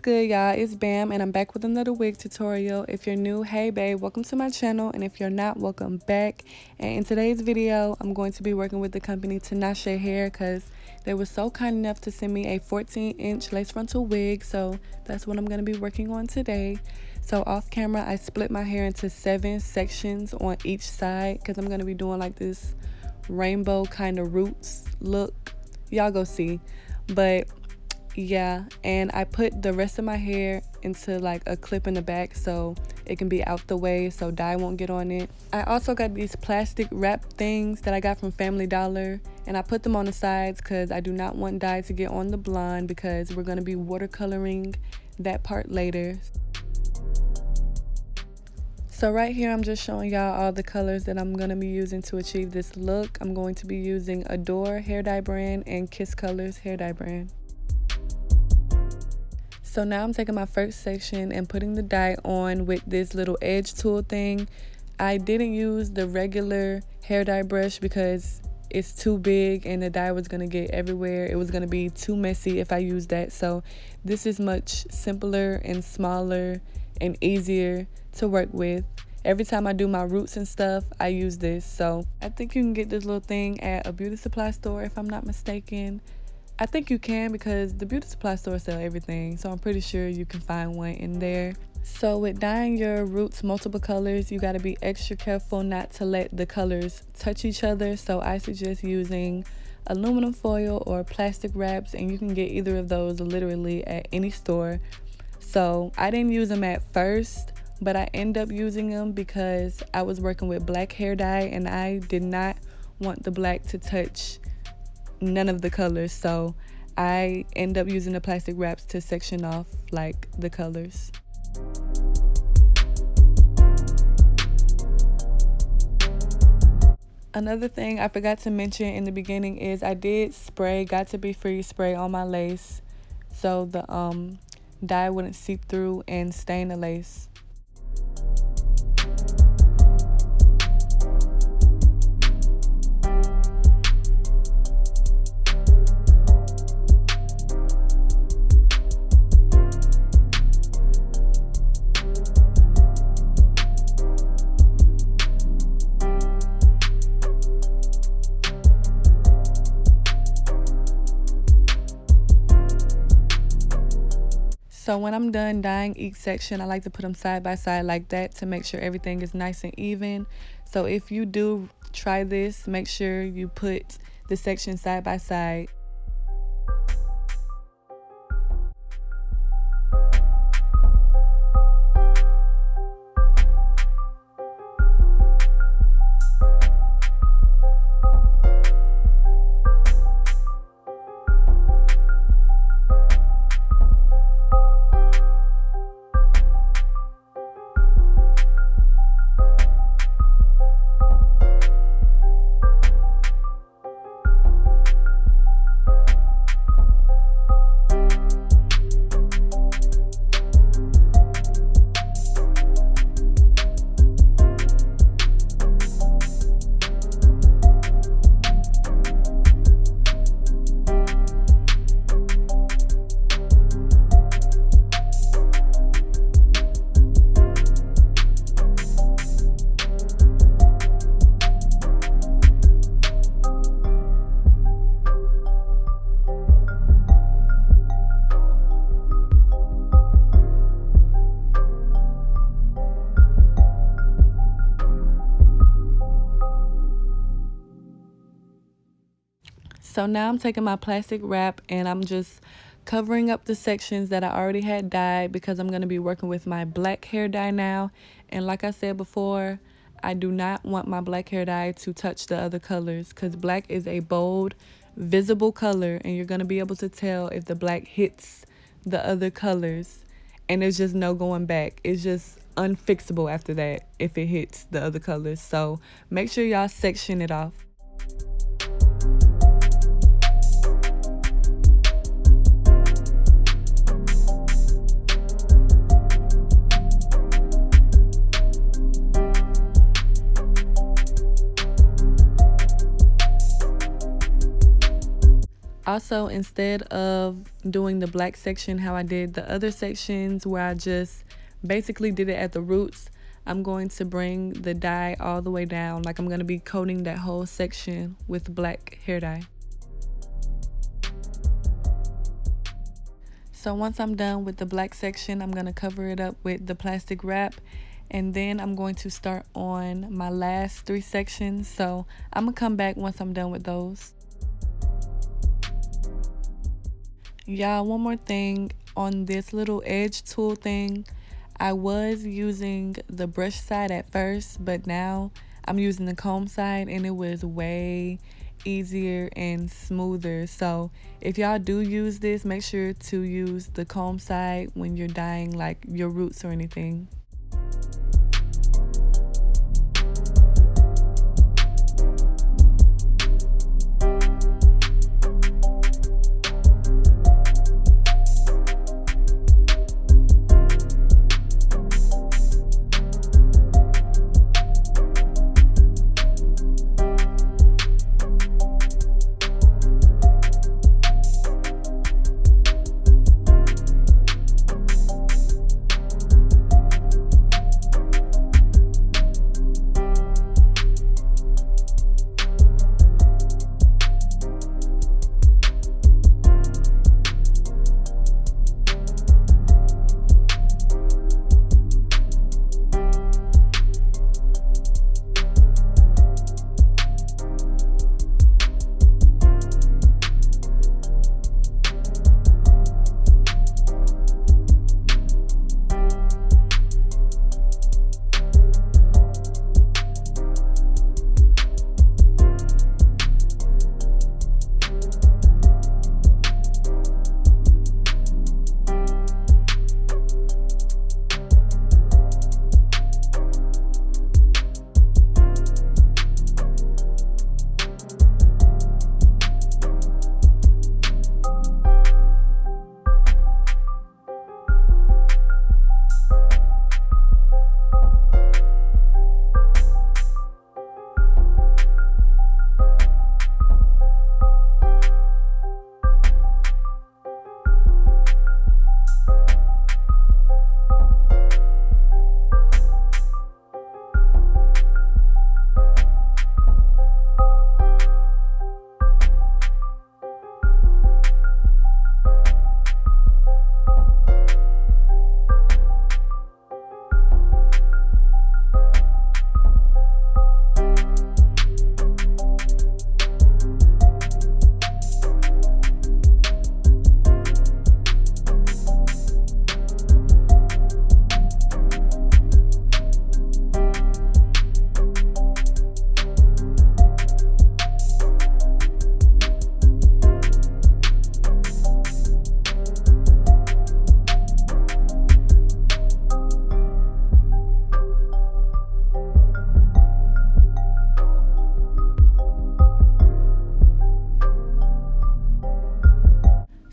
good, y'all? It's Bam and I'm back with another wig tutorial. If you're new, hey babe, welcome to my channel, and if you're not, welcome back. And in today's video, I'm going to be working with the company Tinashe hair because they were so kind enough to send me a 14-inch lace frontal wig, so that's what I'm going to be working on today. So off camera, I split my hair into 7 sections on each side because I'm going to be doing like this rainbow kind of roots look. Y'all go see. But yeah, and I put the rest of my hair into like a clip in the back so it can be out the way so dye won't get on it. I also got these plastic wrap things that I got from Family Dollar, and I put them on the sides because I do not want dye to get on the blonde because we're going to be watercoloring that part later. So right here, I'm just showing y'all all the colors that I'm going to be using to achieve this look. I'm going to be using Adore hair dye brand and Kiss Colors hair dye brand. So now I'm taking my first section and putting the dye on with this little edge tool thing. I didn't use the regular hair dye brush because it's too big and the dye was going to get everywhere. It was going to be too messy if I used that. So this is much simpler and smaller and easier to work with. Every time I do my roots and stuff, I use this. So I think you can get this little thing at a beauty supply store if I'm not mistaken. I think you can because the beauty supply stores sell everything, so I'm pretty sure you can find one in there. So with dyeing your roots multiple colors, you got to be extra careful not to let the colors touch each other. So I suggest using aluminum foil or plastic wraps, and you can get either of those literally at any store. So I didn't use them at first, but I end up using them because I was working with black hair dye and I did not want the black to touch none of the colors, so I end up using the plastic wraps to section off like the colors. Another thing I forgot to mention in the beginning is I did spray Got to Be Free spray on my lace so the dye wouldn't seep through and stain the lace. So when I'm done dyeing each section, I like to put them side by side like that to make sure everything is nice and even. So if you do try this, make sure you put the section side by side. So now I'm taking my plastic wrap and I'm just covering up the sections that I already had dyed because I'm going to be working with my black hair dye now. And like I said before, I do not want my black hair dye to touch the other colors because black is a bold, visible color, and you're going to be able to tell if the black hits the other colors, and there's just no going back. It's just unfixable after that if it hits the other colors. So make sure y'all section it off. Also, instead of doing the black section how I did the other sections where I just basically did it at the roots, I'm going to bring the dye all the way down. Like, I'm going to be coating that whole section with black hair dye. So once I'm done with the black section, I'm going to cover it up with the plastic wrap, and then I'm going to start on my last 3 sections. So I'm going to come back once I'm done with those. Y'all, one more thing on this little edge tool thing. I was using the brush side at first, but now I'm using the comb side, and it was way easier and smoother. So if y'all do use this, make sure to use the comb side when you're dyeing like your roots or anything.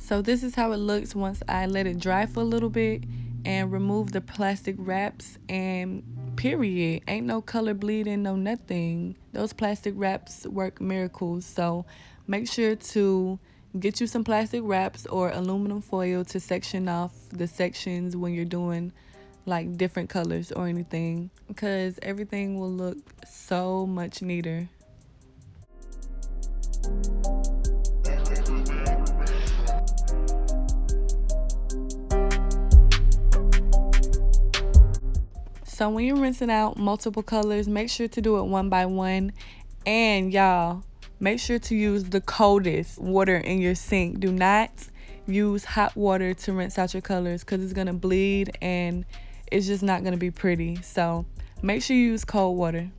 So this is how it looks once I let it dry for a little bit and remove the plastic wraps, and period. Ain't no color bleeding, no nothing. Those plastic wraps work miracles. So make sure to get you some plastic wraps or aluminum foil to section off the sections when you're doing like different colors or anything, because everything will look so much neater. So when you're rinsing out multiple colors, make sure to do it one by one. And y'all, make sure to use the coldest water in your sink. Do not use hot water to rinse out your colors, because it's going to bleed and it's just not going to be pretty. So make sure you use cold water.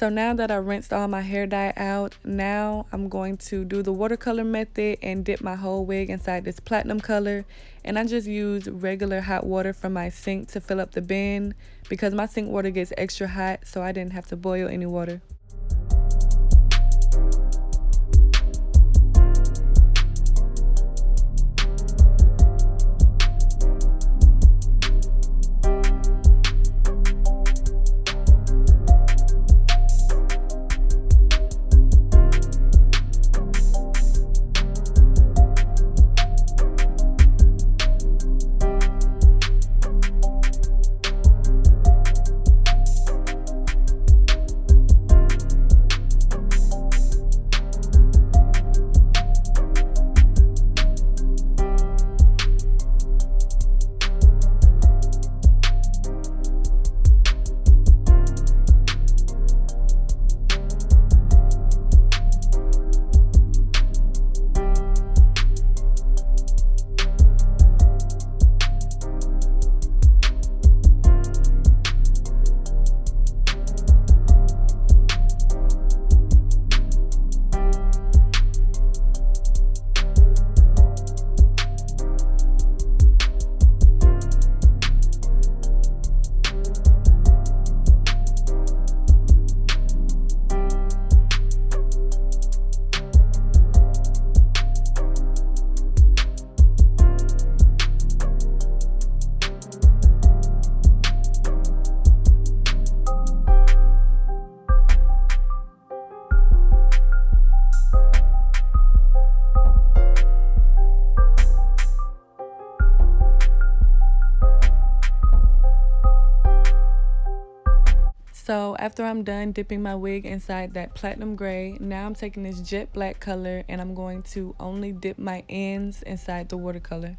So now that I rinsed all my hair dye out, now I'm going to do the watercolor method and dip my whole wig inside this platinum color. And I just use regular hot water from my sink to fill up the bin because my sink water gets extra hot, so I didn't have to boil any water. So after I'm done dipping my wig inside that platinum gray, now I'm taking this jet black color and I'm going to only dip my ends inside the watercolor.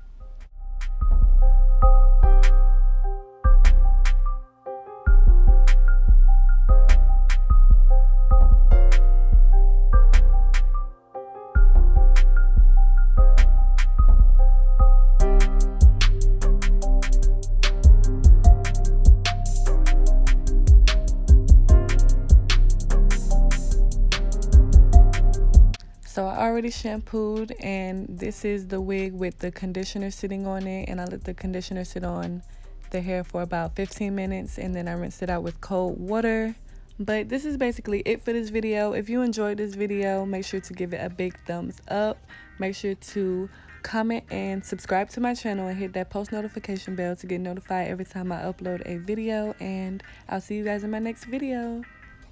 So I already shampooed, and this is the wig with the conditioner sitting on it, and I let the conditioner sit on the hair for about 15 minutes and then I rinsed it out with cold water. But this is basically it for this video. If you enjoyed this video, make sure to give it a big thumbs up. Make sure to comment and subscribe to my channel and hit that post notification bell to get notified every time I upload a video, and I'll see you guys in my next video.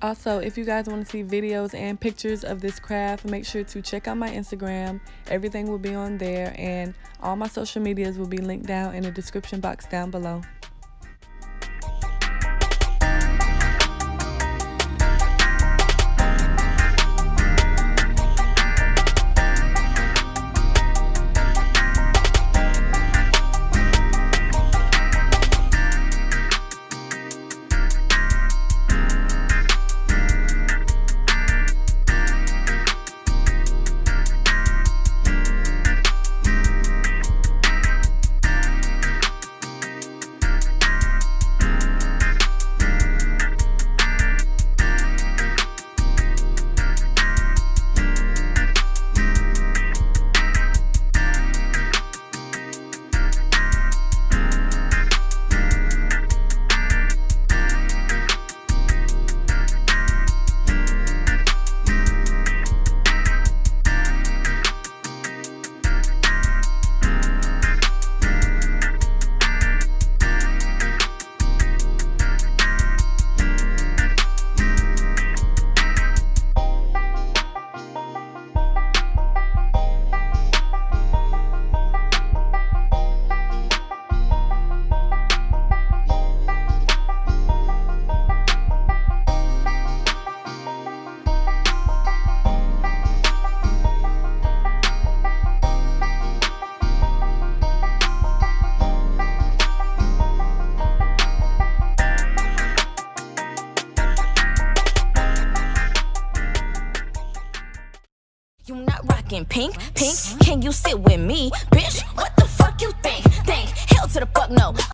Also, if you guys want to see videos and pictures of this craft, make sure to check out my Instagram. Everything will be on there, and all my social medias will be linked down in the description box down below. You not rockin' pink, can you sit with me? Bitch, what the fuck you think? Hell to the fuck no.